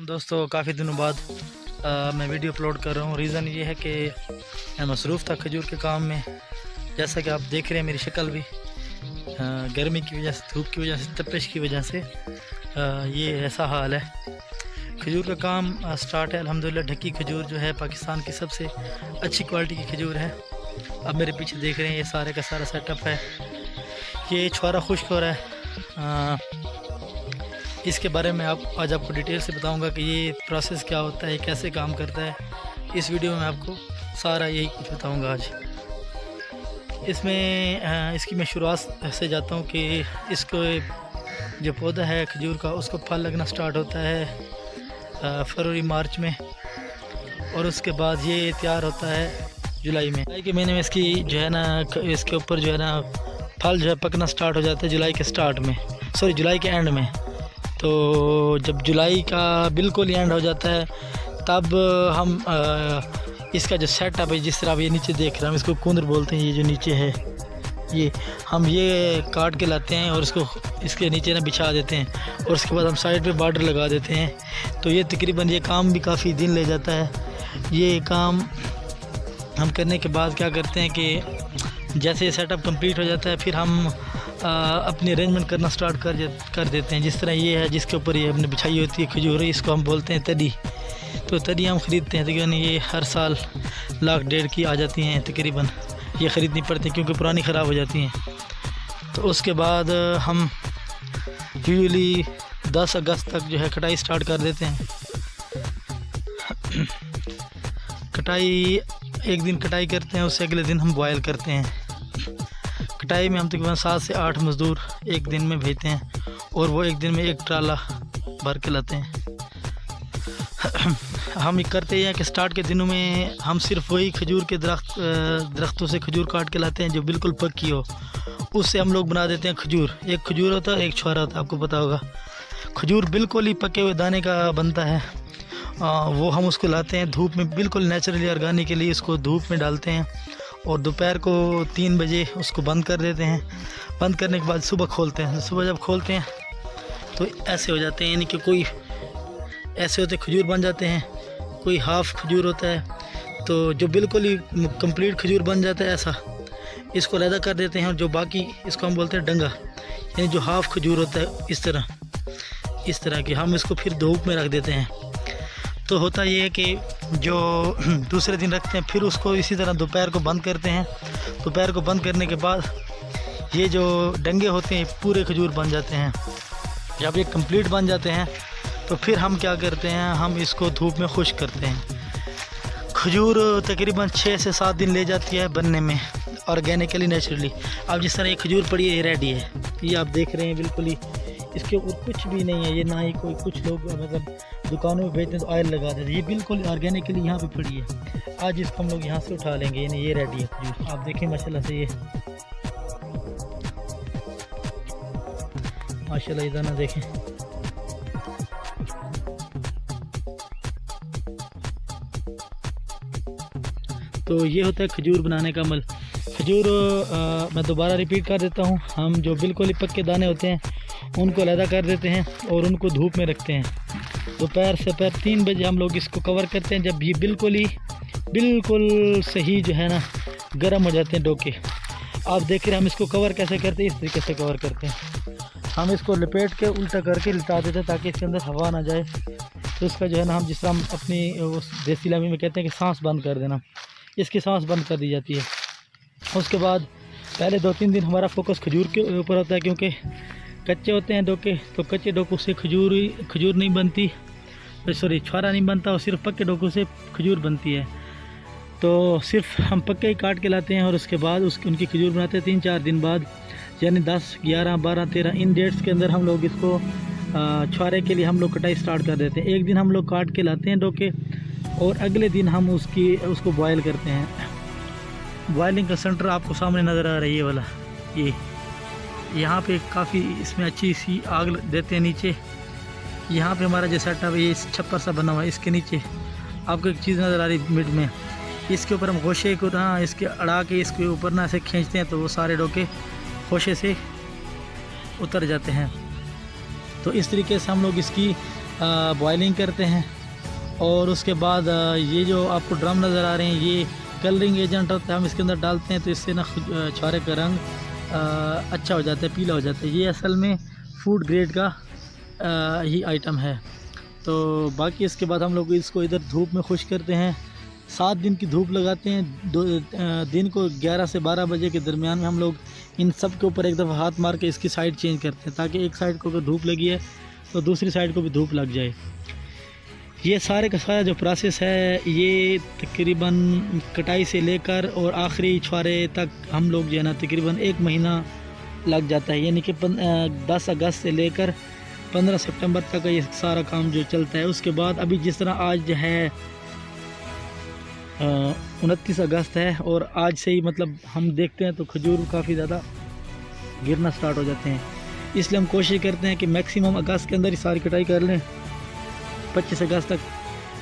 दोस्तों, काफ़ी दिनों बाद मैं वीडियो अपलोड कर रहा हूँ। रीज़न ये है कि मैं मसरूफ़ था खजूर के काम में। जैसा कि आप देख रहे हैं मेरी शक्ल भी गर्मी की वजह से, धूप की वजह से, तपिश की वजह से ये ऐसा हाल है। खजूर का काम स्टार्ट है अल्हम्दुलिल्लाह। ढकी खजूर जो है पाकिस्तान की सबसे अच्छी क्वालिटी की खजूर है। अब मेरे पीछे देख रहे हैं ये सारे का सारा सेटअप है। ये छुआरा खुश्क हो रहा है। इसके बारे में आज आपको डिटेल से बताऊंगा कि ये प्रोसेस क्या होता है, कैसे काम करता है। इस वीडियो में आपको सारा यही कुछ बताऊंगा आज। इसमें इसकी मैं शुरुआत से जाता हूँ कि इसको जो पौधा है खजूर का, उसको फल लगना स्टार्ट होता है फरवरी मार्च में, और उसके बाद ये तैयार होता है जुलाई में। जुलाई के महीने में इसकी जो है ना, इसके ऊपर जो है ना फल जो है पकना स्टार्ट हो जाता है जुलाई के स्टार्ट में, जुलाई के एंड में। तो जब जुलाई का बिल्कुल एंड हो जाता है तब हम इसका जो सेटअप है, जिस तरह आप ये नीचे देख रहे हैं, हम इसको कुंदर बोलते हैं। ये जो नीचे है ये हम ये काट के लाते हैं और इसको इसके नीचे ना बिछा देते हैं, और उसके बाद हम साइड पे बॉर्डर लगा देते हैं। तो ये तकरीबन ये काम भी काफ़ी दिन ले जाता है। ये काम हम करने के बाद क्या करते हैं कि जैसे ये सेटअप कंप्लीट हो जाता है, फिर हम अपनी अरेंजमेंट करना स्टार्ट कर देते हैं। जिस तरह ये है जिसके ऊपर ये हमने बिछाई होती है खजूर, इसको हम बोलते हैं तदी। तो तदी हम ख़रीदते हैं तकरीबन, ये हर साल लाख डेढ़ की आ जाती हैं तकरीबन। ये ख़रीदनी पड़ती है क्योंकि पुरानी ख़राब हो जाती हैं। तो उसके बाद हम यूजुअली 10 अगस्त तक जो है कटाई स्टार्ट कर देते हैं। कटाई एक दिन कटाई करते हैं, उससे अगले दिन हम बॉयल करते हैं। कटाई में हम तकरीबन 7 से 8 मज़दूर एक दिन में भेजते हैं, और वो एक दिन में एक ट्राला भर के लाते हैं। हम करते हैं कि स्टार्ट के दिनों में हम सिर्फ वही खजूर के दरख्तों से खजूर काट के लाते हैं जो बिल्कुल पक्की हो। उससे हम लोग बना देते हैं खजूर। एक खजूर होता है, एक छुआरा होता है, आपको पता होगा। खजूर बिल्कुल ही पके हुए दाने का बनता है। वो हम उसको लाते हैं धूप में, बिल्कुल नेचुरली ऑर्गेनिक के लिए इसको धूप में डालते हैं, और दोपहर को 3 बजे उसको बंद कर देते हैं। बंद करने के बाद सुबह खोलते हैं। सुबह जब खोलते हैं तो ऐसे हो जाते हैं, यानी कि कोई ऐसे होते खजूर बन जाते हैं, कोई हाफ़ खजूर होता है। तो जो बिल्कुल ही कंप्लीट खजूर बन जाता है ऐसा, इसको अलग कर देते हैं। और जो बाकी, इसको हम बोलते हैं डंगा, यानी जो हाफ़ खजूर होता है इस तरह की, हम इसको फिर धूप में रख देते हैं। तो होता ये है कि जो दूसरे दिन रखते हैं, फिर उसको इसी तरह दोपहर को बंद करते हैं। दोपहर को बंद करने के बाद ये जो डंगे होते हैं पूरे खजूर बन जाते हैं। जब ये कंप्लीट बन जाते हैं तो फिर हम क्या करते हैं, हम इसको धूप में खुश्क करते हैं। खजूर तकरीबन 6 से 7 दिन ले जाती है बनने में, ऑर्गेनिकली, नेचुरली। अब जिस तरह ये खजूर पड़ी है, ये रेडी है, ये आप देख रहे हैं बिल्कुल ही, इसके ऊपर कुछ भी नहीं है। ये ना ही कोई, कुछ लोग मतलब दुकानों में बेचते हैं तो ऑयल लगा देते हैं। ये बिल्कुल ऑर्गेनिकली यहाँ पे पड़ी है। आज इसको हम लोग यहाँ से उठा लेंगे, यानी ये रेडी है खजूर। आप देखें माशाल्लाह से, ये माशाल्लाह इधर ना देखें। तो ये होता है खजूर बनाने का अमल। खजूर मैं दोबारा रिपीट कर देता हूँ। हम जो बिल्कुल ही पक्के दाने होते हैं उनको अलग कर देते हैं और उनको धूप में रखते हैं। दोपहर से 3 बजे हम लोग इसको कवर करते हैं। जब ये बिल्कुल सही जो है ना गर्म हो जाते हैं डोके, आप देख रहे हैं हम इसको कवर कैसे करते हैं। इस तरीके से कवर करते हैं। हम इसको लपेट के उल्टा करके लिटा देते हैं ताकि इसके अंदर हवा ना जाए। तो इसका जो है ना, हम जिस तरह हम अपनी उस देसी लैंग्वेज में कहते हैं कि सांस बंद कर देना, इसकी सांस बंद कर दी जाती है। उसके बाद पहले 2-3 दिन हमारा फोकस खजूर के ऊपर होता है, क्योंकि कच्चे होते हैं डोके। तो कच्चे डोकों से खजूर नहीं बनती, छुआरा नहीं बनता, और सिर्फ पक्के डोकों से खजूर बनती है। तो सिर्फ हम पक्के ही काट के लाते हैं, और उसके बाद उनकी खजूर बनाते हैं 3-4 दिन बाद, यानी 10, 11, 12, 13 इन डेट्स के अंदर हम लोग इसको छुआरे के लिए हम लोग कटाई स्टार्ट कर देते हैं। एक दिन हम लोग काट के लाते हैं डोके, और अगले दिन हम उसको बॉयल करते हैं। बॉयलिंग का सेंटर आपको सामने नज़र आ रहा है, ये वाला। ये यहाँ पे काफ़ी इसमें अच्छी सी आग देते हैं नीचे। यहाँ पे हमारा जो सेटअप है, ये छप्पर सा बना हुआ है, इसके नीचे आपको एक चीज़ नज़र आ रही मिड में, इसके ऊपर हम गोशे को ना इसके अड़ा के इसके ऊपर ना ऐसे खींचते हैं, तो वो सारे डोके गोशे से उतर जाते हैं। तो इस तरीके से हम लोग इसकी बॉयलिंग करते हैं और उसके बाद ये जो आपको ड्रम नज़र आ रहे हैं ये कलरिंग एजेंट होता है, हम इसके अंदर डालते हैं तो इससे ना छुआरे का रंग अच्छा हो जाता है, पीला हो जाता है। ये असल में फूड ग्रेड का ही आइटम है। तो बाकी इसके बाद हम लोग इसको इधर धूप में खुश करते हैं। 7 दिन की धूप लगाते हैं। दिन को 11 से 12 बजे के दरमियान में हम लोग इन सब के ऊपर एक दफ़ा हाथ मार के इसकी साइड चेंज करते हैं, ताकि एक साइड को अगर धूप लगी है तो दूसरी साइड को भी धूप लग जाए। ये सारे का सारा जो प्रोसेस है ये तकरीबन कटाई से लेकर और आखिरी छुआरे तक हम लोग जो है ना तकरीबन 1 महीना लग जाता है। यानी कि 10 अगस्त से लेकर 15 सितंबर तक का ये सारा काम जो चलता है। उसके बाद अभी जिस तरह आज है 29 अगस्त है और आज से ही मतलब हम देखते हैं तो खजूर काफ़ी ज़्यादा गिरना स्टार्ट हो जाते हैं। इसलिए हम कोशिश करते हैं कि मैक्सिमम अगस्त के अंदर ही सारी कटाई कर लें। 25 अगस्त तक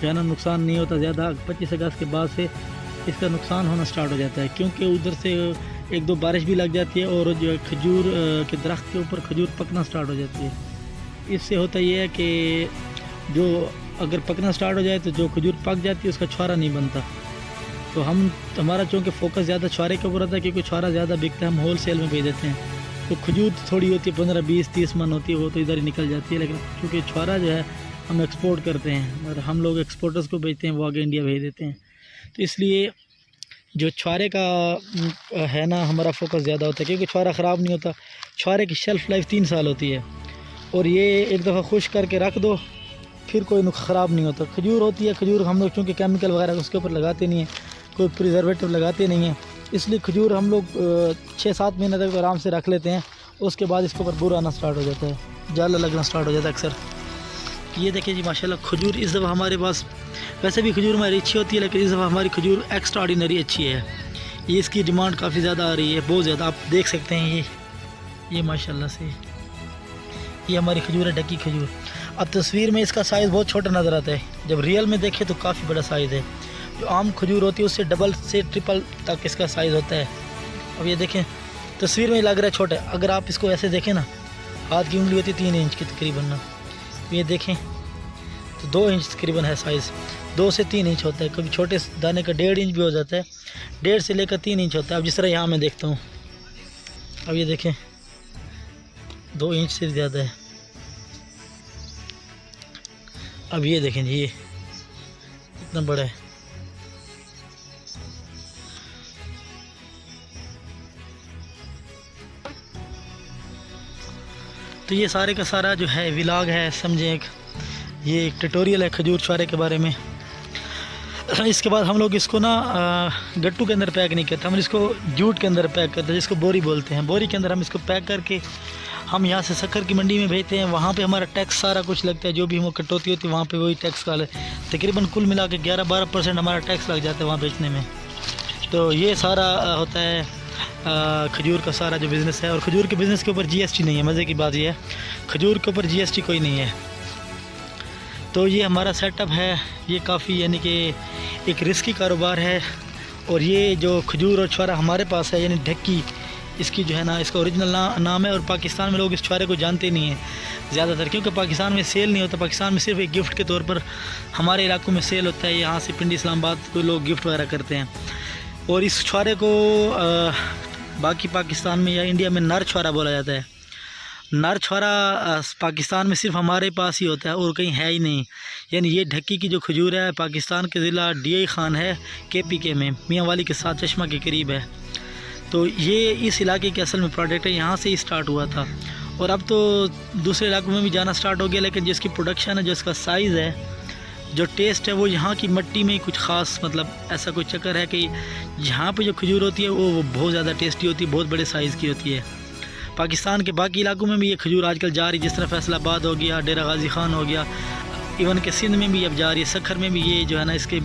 जो है ना नुकसान नहीं होता ज़्यादा। 25 अगस्त के बाद से इसका नुकसान होना स्टार्ट हो जाता है, क्योंकि उधर से 1-2 बारिश भी लग जाती है और जो खजूर के दरख्त के ऊपर खजूर पकना स्टार्ट हो जाती है। इससे होता यह है कि जो अगर पकना स्टार्ट हो जाए तो जो खजूर पक जाती है उसका छुआरा नहीं बनता। तो हमारा चूँकि फोकस ज़्यादा छुआरे के ऊपर होता है, क्योंकि छुआरा ज़्यादा बिकता है, हम होल सेल में भेज देते हैं। तो खजूर थोड़ी होती है 15, 20, 30 मन होती है, वो तो इधर ही निकल जाती है। लेकिन चूँकि छुआरा जो है हम एक्सपोर्ट करते हैं और हम लोग एक्सपोर्टर्स को भेजते हैं, वो आगे इंडिया भेज देते हैं। तो इसलिए जो छुआरे का है ना हमारा फोकस ज़्यादा होता है, क्योंकि छुआरा ख़राब नहीं होता। छुआरे की शेल्फ़ लाइफ 3 साल होती है और ये एक दफ़ा खुश करके रख दो फिर कोई ख़राब नहीं होता। खजूर होती है, खजूर हम लोग चूँकि केमिकल वगैरह उसके ऊपर लगाते नहीं हैं, कोई प्रिजर्वेटिव लगाते नहीं हैं, इसलिए खजूर हम लोग 6-7 महीने तक आराम से रख लेते हैं। उसके बाद इसके ऊपर बुरा आना स्टार्ट हो जाता है, जाला लगना स्टार्ट हो जाता है अक्सर। ये देखिए जी माशाल्लाह खजूर इस दफ़ा हमारे पास, वैसे भी खजूर हमारी अच्छी होती है लेकिन इस दफ़ा हमारी खजूर एक्स्ट्रा ऑर्डिनरी अच्छी है। ये इसकी डिमांड काफ़ी ज़्यादा आ रही है, बहुत ज़्यादा। आप देख सकते हैं ये माशाल्लाह से ये हमारी खजूर है, ढकी खजूर। अब तस्वीर में इसका साइज़ बहुत छोटा नज़र आता है, जब रियल में देखें तो काफ़ी बड़ा साइज़ है। जो आम खजूर होती है उससे डबल से ट्रिपल तक इसका साइज़ होता है। अब ये देखें तस्वीर में लग रहा है छोटा, अगर आप इसको ऐसे देखें ना, हाथ की उंगली होती है 3 इंच की तकरीबन ना, ये देखें तो 2 इंच तकरीबन है साइज़, 2 से 3 इंच होता है। कभी छोटे दाने का 1.5 इंच भी हो जाता है, 1.5 से लेकर 3 इंच होता है। अब जिस तरह यहाँ मैं देखता हूँ, अब ये देखें 2 इंच से ज़्यादा है। अब ये देखें जी, ये इतना बड़ा है। तो ये सारे का सारा जो है व्लॉग है, समझें ये एक ट्यूटोरियल है खजूर छुआरे के बारे में। इसके बाद हम लोग इसको ना गट्टू के अंदर पैक नहीं करते, हम इसको जूट के अंदर पैक करते हैं, जिसको बोरी बोलते हैं। बोरी के अंदर हम इसको पैक करके हम यहाँ से शक्कर की मंडी में भेजते हैं। वहाँ पे हमारा टैक्स सारा कुछ लगता है, जो भी हम कटौती होती है वहाँ पे वही टैक्स का तकरीबन कुल मिला के 11-12% हमारा टैक्स लग जाता है वहाँ बेचने में। तो ये सारा होता है खजूर का सारा जो बिज़नेस है। और खजूर के बिज़नेस के ऊपर GST नहीं है। मज़े की बात ये है खजूर के ऊपर GST कोई नहीं है। तो ये हमारा सेटअप है, ये काफ़ी यानी कि एक रिस्की कारोबार है। और ये जो खजूर और छुआरा हमारे पास है, यानी ढक्की इसकी जो है ना, इसका ओरिजिनल नाम है। और पाकिस्तान में लोग इस छुआरे को जानते नहीं हैं ज़्यादातर, क्योंकि पाकिस्तान में सेल नहीं होता। पाकिस्तान में सिर्फ एक गिफ्ट के तौर पर हमारे इलाकों में सेल होता है, यहाँ से पिंडी इस्लामाबाद को लोग गिफ्ट वगैरह करते हैं। और इस छुआरे को बाकी पाकिस्तान में या इंडिया में नर छुआरा बोला जाता है। नर छुआरा पाकिस्तान में सिर्फ हमारे पास ही होता है और कहीं है ही नहीं। यानी ये ढक्की की जो खजूर है पाकिस्तान के ज़िला DI खान है KPK में, मियाँ वाली के साथ चश्मा के करीब है। तो ये इस इलाके के असल में प्रोडक्ट है, यहाँ से ही स्टार्ट हुआ था। और अब तो दूसरे इलाकों में भी जाना स्टार्ट हो गया, लेकिन जिसकी प्रोडक्शन है, जो इसका साइज़ है, जो टेस्ट है, वो यहाँ की मिट्टी में कुछ ख़ास मतलब ऐसा कोई चक्कर है कि यहाँ पे जो खजूर होती है वो बहुत ज़्यादा टेस्टी होती है, बहुत बड़े साइज़ की होती है। पाकिस्तान के बाकी इलाकों में भी ये खजूर आजकल जा रही है, जिस तरह फैसलाबाद हो गया, डेरा गाजी खान हो गया, इवन के सिंध में भी अब जा रही है, सखर में भी ये जो है ना इसके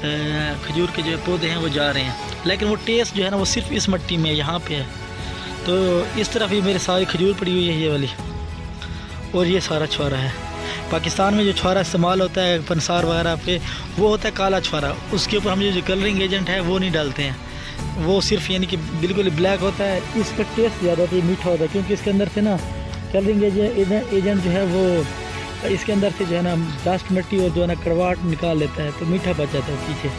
खजूर के जो पौधे हैं वो जा रहे हैं। लेकिन वो टेस्ट जो है ना वो सिर्फ इस मिट्टी में यहाँ पे है। तो इस तरफ ही मेरे सारी खजूर पड़ी हुई है ये वाली, और ये सारा छुआरा है। पाकिस्तान में जो छुआरा इस्तेमाल होता है पंसार वगैरह पे, वो होता है काला छुआरा। उसके ऊपर हम जो कलरिंग एजेंट है वो नहीं डालते हैं, वो सिर्फ यानी कि बिल्कुल ब्लैक होता है। इसका टेस्ट ज़्यादा होता है, मीठा होता है, क्योंकि इसके अंदर से ना कलरिंग एजेंट जो है वो इसके अंदर से जो है ना डस्ट मिट्टी और जो है ना कड़वाहट निकाल लेता है, तो मीठा बच जाता है पीछे।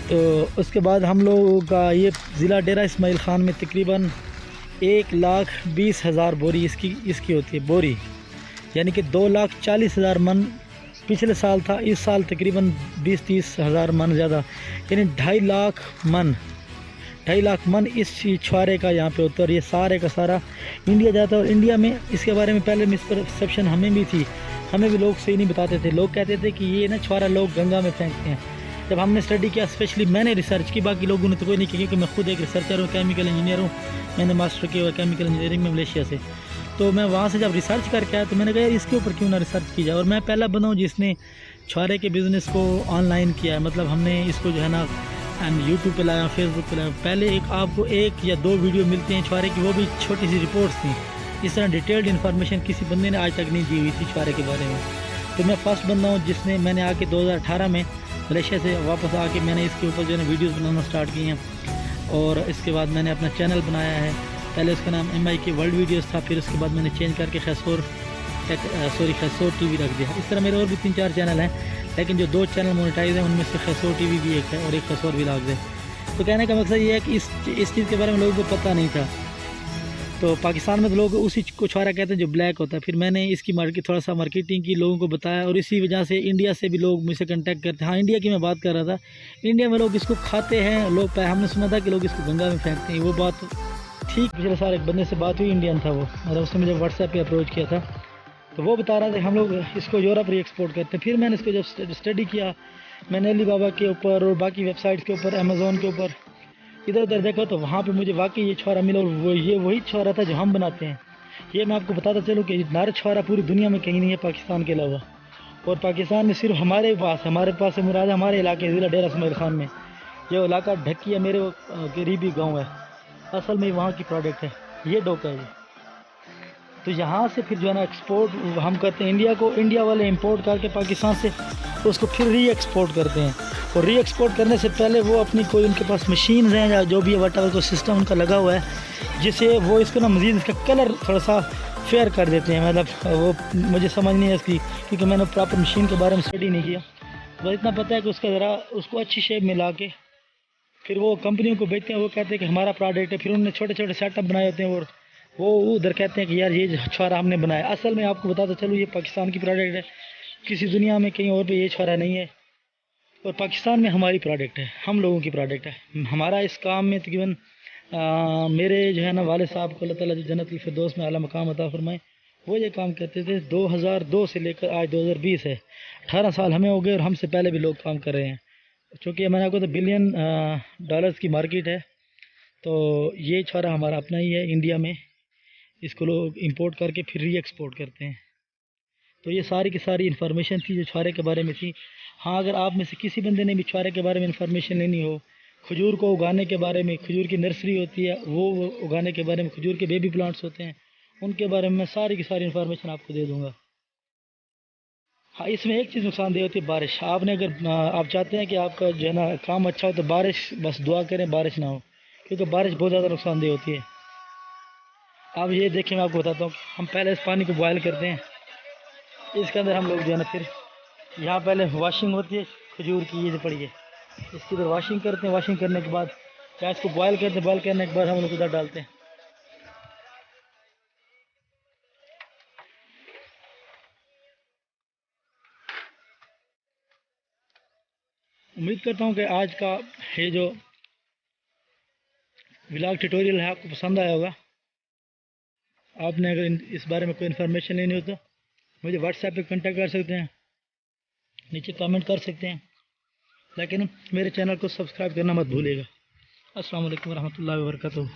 तो उसके बाद हम लोगों का ये ज़िला डेरा इस्माइल ख़ान में तकरीबन 1,20,000 बोरी इसकी होती है बोरी, यानी कि 2,40,000 मन पिछले साल था। इस साल तकरीबन 20-30 हज़ार मन ज़्यादा, यानी 2.5 लाख मन इस छुआरे का यहाँ पे होता है। और ये सारे का सारा इंडिया जाता है। और इंडिया में इसके बारे में पहले मिसपरसेप्शन हमें भी थी, हमें भी लोग सही नहीं बताते थे। लोग कहते थे कि ये ना छुआरा लोग गंगा में फेंकते हैं। जब हमने स्टडी किया, स्पेशली मैंने रिसर्च की, बाकी लोगों ने तो कोई नहीं किया, क्योंकि मैं खुद एक रिसर्चर हूँ, केमिकल इंजीनियर हूँ। मैंने मास्टर किया हुआ केमिकल इंजीनियरिंग में मलेशिया से। तो मैं वहाँ से जब रिसर्च करके आया तो मैंने कहा यार इसके ऊपर क्यों ना रिसर्च की जाए। और मैं पहला बंदा हूँ जिसने छुआरे के बिज़नेस को ऑनलाइन किया है। मतलब हमने इसको जो है ना यूट्यूब पे लाया, फेसबुक पे लाया। पहले आपको 1 या 2 वीडियो मिलती हैं छुआरे की, वो भी छोटी सी रिपोर्ट्स थी। इस तरह डिटेल्ड इन्फॉर्मेशन किसी बंदे ने आज तक नहीं दी हुई थी छुआरे के बारे में। तो मैं फर्स्ट बंदा हूँ जिसने, मैंने आके 2018 में मलेशिया से वापस आके मैंने इसके ऊपर जो है ना वीडियोज़ बनाना स्टार्ट किए हैं। और इसके बाद मैंने अपना चैनल बनाया है। पहले उसका नाम MIK वर्ल्ड वीडियोज़ था, फिर उसके बाद मैंने चेंज करके खैसोर TV रख दिया। इस तरह मेरे और भी 3-4 चैनल हैं, लेकिन जो 2 चैनल मोनेटाइज हैं उनमें से खैसोर TV भी एक है और एक खैसोर व्लॉग्स है। तो कहने का मकसद ये है कि इस चीज़ के बारे में लोगों को पता नहीं था। तो पाकिस्तान में तो लोग उसी को छुआरा कहते हैं जो ब्लैक होता है। फिर मैंने इसकी थोड़ा सा मार्केटिंग की, लोगों को बताया, और इसी वजह से इंडिया से भी लोग मुझसे कांटेक्ट करते हैं। हाँ, इंडिया की मैं बात कर रहा था। इंडिया में लोग इसको खाते हैं, हमने सुना था कि लोग इसको गंगा में फेंकते हैं। वो बात ठीक, पिछले साल एक बंदे से बात हुई, इंडियन था वो, मतलब उसने मुझे व्हाट्सएप पे अप्रोच किया था। तो वो बता रहा था हम लोग इसको यूरोप री एक्सपोर्ट करते हैं। फिर मैंने इसको जब स्टडी किया, मैंने अली बाबा के ऊपर और बाकी वेबसाइट्स के ऊपर, अमेज़ोन के ऊपर इधर उधर देखा, तो वहाँ पे मुझे वाकई ये छुआरा मिला। और ये वही छुआरा था जो हम बनाते हैं। ये मैं आपको बताता चलूँ कि नार छुआरा पूरी दुनिया में कहीं नहीं है पाकिस्तान के अलावा। और पाकिस्तान में सिर्फ हमारे पास है मुराद, हमारे इलाके ज़िला डेरा इस्माइल ख़ान में। ये इलाका ढक्की है, मेरे करीबी गाँव है, असल में वहाँ की प्रोडक्ट है ये डोका है। तो यहाँ से फिर जो है ना एक्सपोर्ट हम करते हैं इंडिया को। इंडिया वाले इंपोर्ट करके पाकिस्तान से उसको फिर री एक्सपोर्ट करते हैं। और री एक्सपोर्ट करने से पहले वो अपनी कोई उनके पास मशीन हैं या जो भी वट एवर को सिस्टम उनका लगा हुआ है, जिससे वो इसको ना मज़ीद इसका कलर थोड़ा सा फेयर कर देते हैं। मतलब वो मुझे समझ नहीं है इसकी, क्योंकि मैंने प्रॉपर मशीन के बारे में स्टडी नहीं किया। बस इतना पता है कि उसको अच्छी शेप में ला के फिर वो कंपनियों को बेचते हैं। वो कहते हैं कि हमारा प्रोडक्ट है। फिर उन्होंने छोटे छोटे सेटअप बनाए होते हैं और वो उधर कहते हैं कि यार ये छुआरा हमने बनाया। असल में आपको बताता चलूँ ये पाकिस्तान की प्रोडक्ट है, किसी दुनिया में कहीं और पे ये छुआरा नहीं है। और पाकिस्तान में हमारी प्रोडक्ट है, हम लोगों की प्रोडक्ट है। हमारा इस काम में तकरीबन मेरे जो है ना वाले साहब को अल्लाह ताला जन्नतुल फिरदौस में आला मकाम अता फरमाए, वो ये काम करते थे 2002 से लेकर आज 2020 है। 18 साल हमें हो गए और हमसे पहले भी लोग काम कर रहे हैं। चूँकि मैंने आपको तो $बिलियन डॉलर्स की मार्केट है, तो ये छुआरा हमारा अपना ही है इंडिया में। इसको लोग इंपोर्ट करके फिर री एक्सपोर्ट करते हैं। तो ये सारी की सारी इन्फॉर्मेशन थी जो छुआरे के बारे में थी। हाँ, अगर आप में से किसी बंदे ने भी छुआरे के बारे में इन्फॉर्मेशन लेनी हो, खजूर को उगाने के बारे में, खजूर की नर्सरी होती है वो उगाने के बारे में, खजूर के बेबी प्लांट्स होते हैं उनके बारे में, मैं सारी की सारी इन्फॉर्मेशन आपको दे दूँगा। हाँ, इसमें एक चीज़ नुकसानदेह होती है बारिश। आपने अगर आप चाहते हैं कि आपका जो है ना काम अच्छा हो, तो बारिश, बस दुआ करें बारिश ना हो, क्योंकि बारिश बहुत ज़्यादा नुकसानदेह होती है। आप ये देखें, मैं आपको बताता हूँ, हम पहले इस पानी को बॉयल करते हैं, इसके अंदर हम लोग जो है ना फिर यहाँ पहले वॉशिंग होती है खजूर की, ये जो पड़ी है इसकी इधर वॉशिंग करते हैं। वॉशिंग करने के बाद गैस को बॉयल करते हैं, बॉयल करने के बाद हम लोग उधर डालते हैं। उम्मीद करता हूँ कि आज का ये जो व्लॉग ट्यूटोरियल है आपको पसंद आया होगा। आपने अगर इस बारे में कोई इन्फॉर्मेशन लेनी हो तो मुझे व्हाट्सएप पे कांटेक्ट कर सकते हैं, नीचे कमेंट कर सकते हैं, लेकिन मेरे चैनल को सब्सक्राइब करना मत भूलिएगा। अस्सलाम वालेकुम रहमतुल्लाहि व बरकातहू।